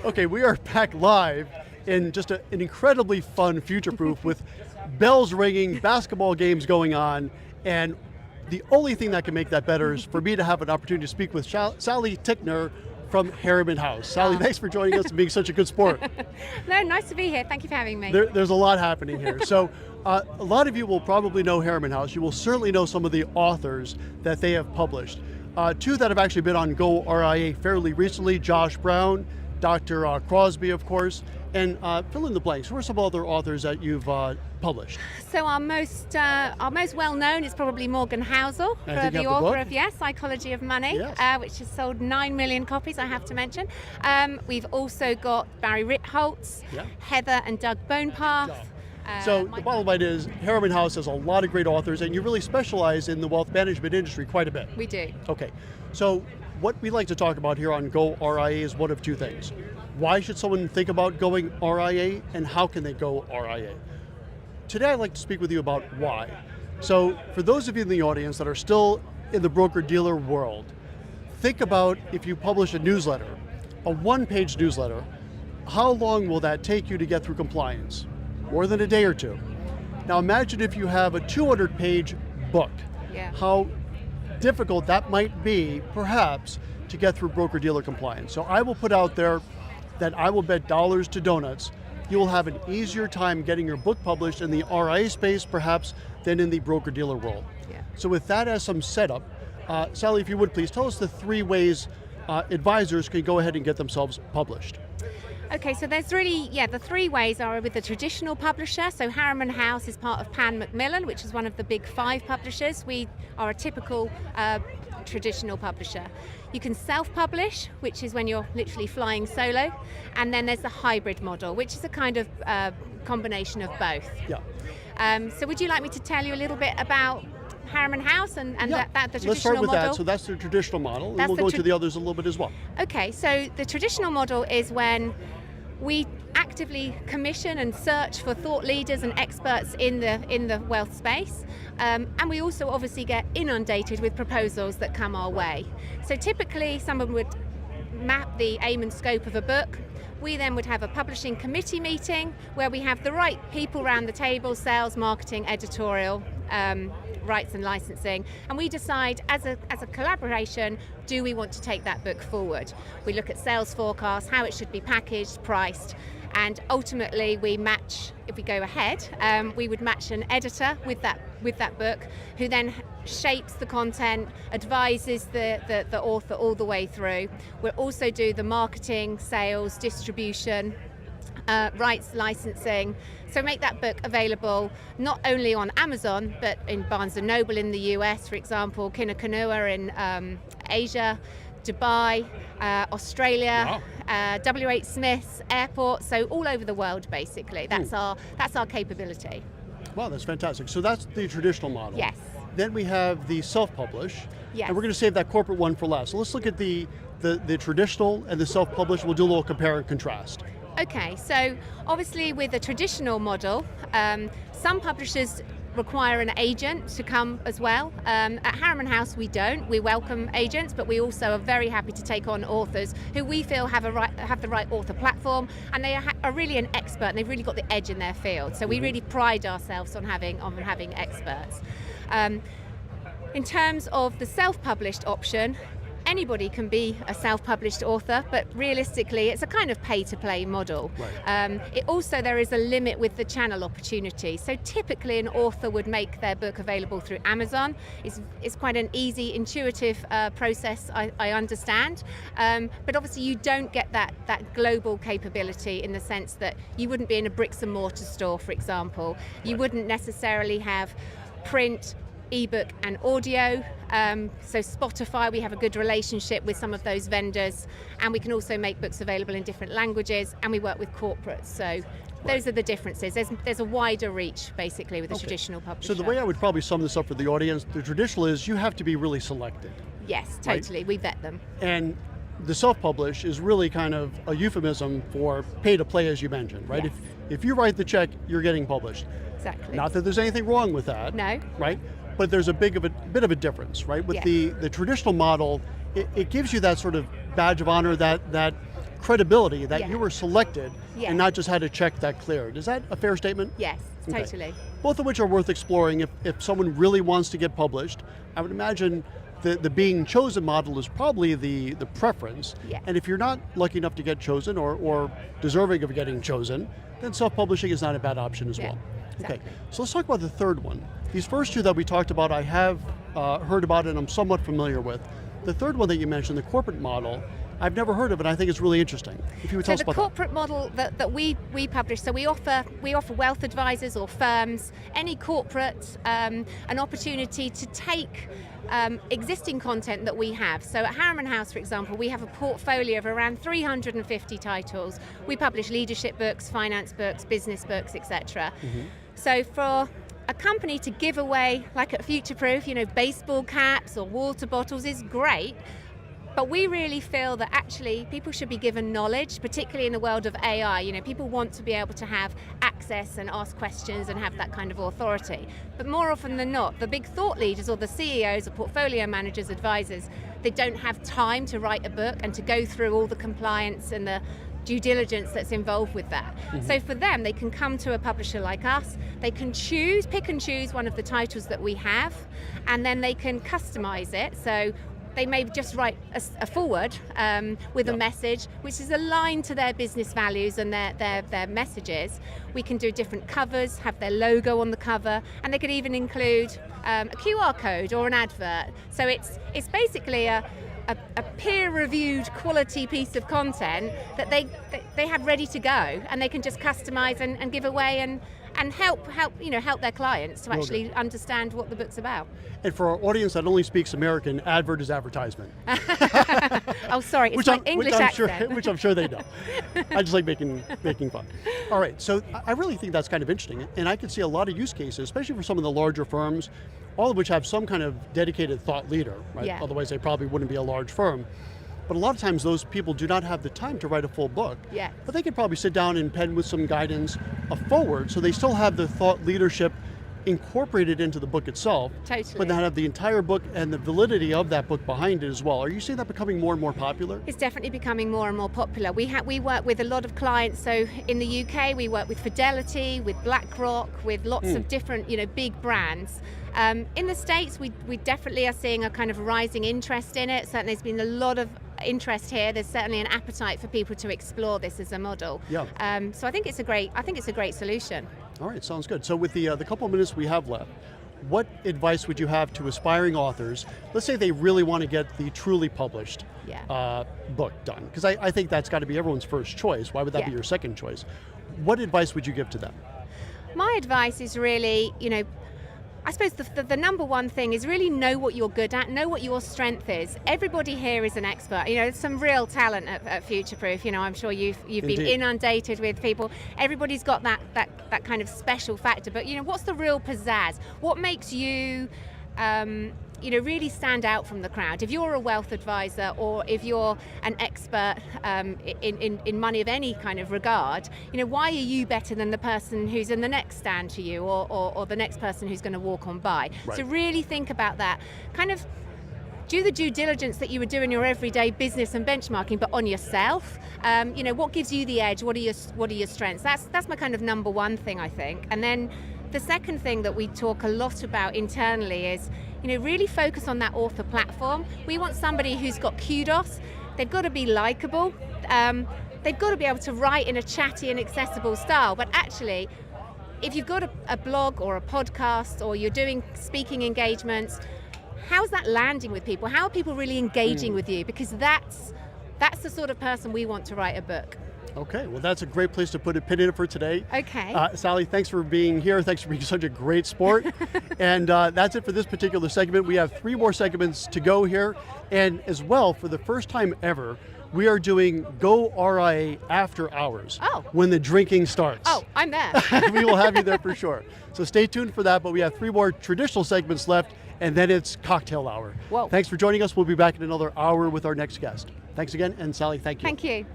Okay, we are back live in just an incredibly fun future proof with bells ringing, basketball games going on, and the only thing that can make that better is for me to have an opportunity to speak with Sally Tickner from Harriman House. Sally, thanks for joining us and being such a good sport. No, nice to be here. Thank you for having me. There's a lot happening here. So a lot of you will probably know Harriman House. You will certainly know some of the authors that they have published. Two that have actually been on goRIA fairly recently, Josh Brown, Dr. Crosby, of course, and fill in the blanks. Who are some other authors that you've published? So our most well-known is probably Morgan Housel, the author of Psychology of Money, which has sold 9 million copies, I have to mention. We've also got Barry Ritholtz, Heather and Doug Bonepath. So the bottom line is Harriman House has a lot of great authors, and you really specialize in the wealth management industry quite a bit. We do. Okay, so what we like to talk about here on goRIA is one of two things. Why should someone think about going RIA, and how can they go RIA? Today I'd like to speak with you about why. So for those of you in the audience that are still in the broker-dealer world, think about if you publish a newsletter, a one-page newsletter, how long will that take you to get through compliance? More than a day or two. Now imagine if you have a 200-page book, how difficult that might be, perhaps, to get through broker-dealer compliance. So I will put out there that I will bet dollars to donuts you will have an easier time getting your book published in the RIA space, perhaps, than in the broker-dealer world. So with that as some setup, Sally, if you would please, tell us the 3 ways advisors can go ahead and get themselves published. Okay, so there's really, the 3 ways are with the traditional publisher. So Harriman House is part of Pan Macmillan, which is one of the big 5 publishers. We are a typical traditional publisher. You can self-publish, which is when you're literally flying solo, and then there's the hybrid model, which is a kind of combination of both. So would you like me to tell you a little bit about Harriman House and the traditional model? Let's start with that. So that's the traditional model, and we'll go into the others a little bit as well. Okay, so the traditional model is when we actively commission and search for thought leaders and experts in the wealth space, and we also obviously get inundated with proposals that come our way. So typically someone would map the aim and scope of a book. We then would have a publishing committee meeting where we have the right people around the table: sales, marketing, editorial, rights and licensing, and we decide as a collaboration, do we want to take that book forward? We look at sales forecasts, how it should be packaged, priced, and ultimately we match, if we go ahead, we would match an editor with that book, who then shapes the content, advises the author all the way through. We'll also do the marketing, sales, distribution, rights licensing, so make that book available not only on Amazon but in Barnes & Noble in the US, for example, Kinnikunnua in Asia, Dubai, Australia, W.H. Smith's, airports, so all over the world basically. That's our capability. Wow, that's fantastic. So that's the traditional model. Yes. Then we have the self-publish, and we're going to save that corporate one for last. So let's look at the traditional and the self-publish. We'll do a little compare and contrast. Okay, so obviously with the traditional model, some publishers require an agent to come as well. At Harriman House we don't. We welcome agents, but we also are very happy to take on authors who we feel have the right author platform, and they are really an expert, and they've really got the edge in their field. So we really pride ourselves on having experts. In terms of the self-published option, anybody can be a self-published author, but realistically it's a kind of pay-to-play model. There is a limit with the channel opportunity. So typically an author would make their book available through Amazon. It's quite an easy, intuitive process, I understand. But obviously you don't get that global capability in the sense that you wouldn't be in a bricks and mortar store, for example. You wouldn't necessarily have print, ebook and audio. So Spotify, we have a good relationship with some of those vendors, and we can also make books available in different languages, and we work with corporates. So those are the differences. There's a wider reach basically with the traditional publisher. So the way I would probably sum this up for the audience, the traditional is you have to be really selected. Yes, totally. We vet them. And the self-publish is really kind of a euphemism for pay to play, as you mentioned, right? Yes. If you write the check, you're getting published. Exactly. Not that there's anything wrong with that. No. Right? But there's a bit of a difference, right? With the traditional model, it gives you that sort of badge of honor, that credibility that Yeah. you were selected Yeah. and not just had a check that cleared. Is that a fair statement? Yes, Okay. totally. Both of which are worth exploring if someone really wants to get published. I would imagine the being chosen model is probably the preference. Yeah. And if you're not lucky enough to get chosen or deserving of getting chosen, then self-publishing is not a bad option as Yeah, well. exactly. Okay, so let's talk about the third one. These first two that we talked about, I have heard about and I'm somewhat familiar with. The third one that you mentioned, the corporate model, I've never heard of it. I think it's really interesting. If you would tell us So the about corporate model that we publish, so we offer wealth advisors or firms, any corporate, an opportunity to take existing content that we have. So at Harriman House, for example, we have a portfolio of around 350 titles. We publish leadership books, finance books, business books, etc. So for a company to give away, like at Future Proof, baseball caps or water bottles is great. But we really feel that actually people should be given knowledge, particularly in the world of AI. People want to be able to have access and ask questions and have that kind of authority. But more often than not, the big thought leaders or the CEOs or portfolio managers, advisors, they don't have time to write a book and to go through all the compliance and the due diligence that's involved with that. So for them, they can come to a publisher like us, they can pick and choose one of the titles that we have, and then they can customize it. So they may just write a forward with a message which is aligned to their business values and their messages. We can do different covers, have their logo on the cover, and they could even include a QR code or an advert. So it's basically a peer-reviewed quality piece of content that they have ready to go, and they can just customize and give away and help their clients to actually understand what the book's about. And for our audience that only speaks American, advert is advertisement. Oh, sorry, it's my English accent. Which I'm sure they know. I just like making fun. All right, so I really think that's kind of interesting, and I can see a lot of use cases, especially for some of the larger firms, all of which have some kind of dedicated thought leader, right? Yeah. Otherwise they probably wouldn't be a large firm. But a lot of times those people do not have the time to write a full book. Yeah. But they could probably sit down and pen with some guidance a forward, so they still have the thought leadership incorporated into the book itself. Totally. But then have the entire book and the validity of that book behind it as well. Are you seeing that becoming more and more popular? It's definitely becoming more and more popular. We work with a lot of clients. So in the UK, we work with Fidelity, with BlackRock, with lots of different, big brands. In the States, we definitely are seeing a kind of rising interest in it. Certainly, there's been a lot of interest here. There's certainly an appetite for people to explore this as a model. Yeah. So I think it's a great solution. All right, sounds good. So with the couple minutes we have left, what advice would you have to aspiring authors? Let's say they really want to get the truly published book done, because I think that's got to be everyone's first choice. Why would that be your second choice? What advice would you give to them? My advice is really, I suppose the number one thing is really know what you're good at, know what your strength is. Everybody here is an expert. There's some real talent at Future Proof. I'm sure you've been inundated with people. Everybody's got that kind of special factor. But what's the real pizzazz? What makes you really stand out from the crowd? If you're a wealth advisor or if you're an expert in money of any kind of regard, why are you better than the person who's in the next stand to you or the next person who's going to walk on by? Right. So really think about that. Kind of do the due diligence that you would do in your everyday business and benchmarking, but on yourself. What gives you the edge? What are your strengths? That's my kind of number one thing, I think. And then the second thing that we talk a lot about internally is, really focus on that author platform. We want somebody who's got kudos. They've got to be likable. They've got to be able to write in a chatty and accessible style. But actually, if you've got a blog or a podcast or you're doing speaking engagements, how's that landing with people? How are people really engaging with you? Because that's the sort of person we want to write a book. Okay, well that's a great place to put a pin in it for today. Okay. Sally, thanks for being here. Thanks for being such a great sport. And that's it for this particular segment. We have 3 more segments to go here. And as well, for the first time ever, we are doing goRIA after hours. Oh. When the drinking starts. Oh, I'm there. We will have you there for sure. So stay tuned for that, but we have 3 more traditional segments left, and then it's cocktail hour. Whoa. Thanks for joining us. We'll be back in another hour with our next guest. Thanks again, and Sally, thank you. Thank you.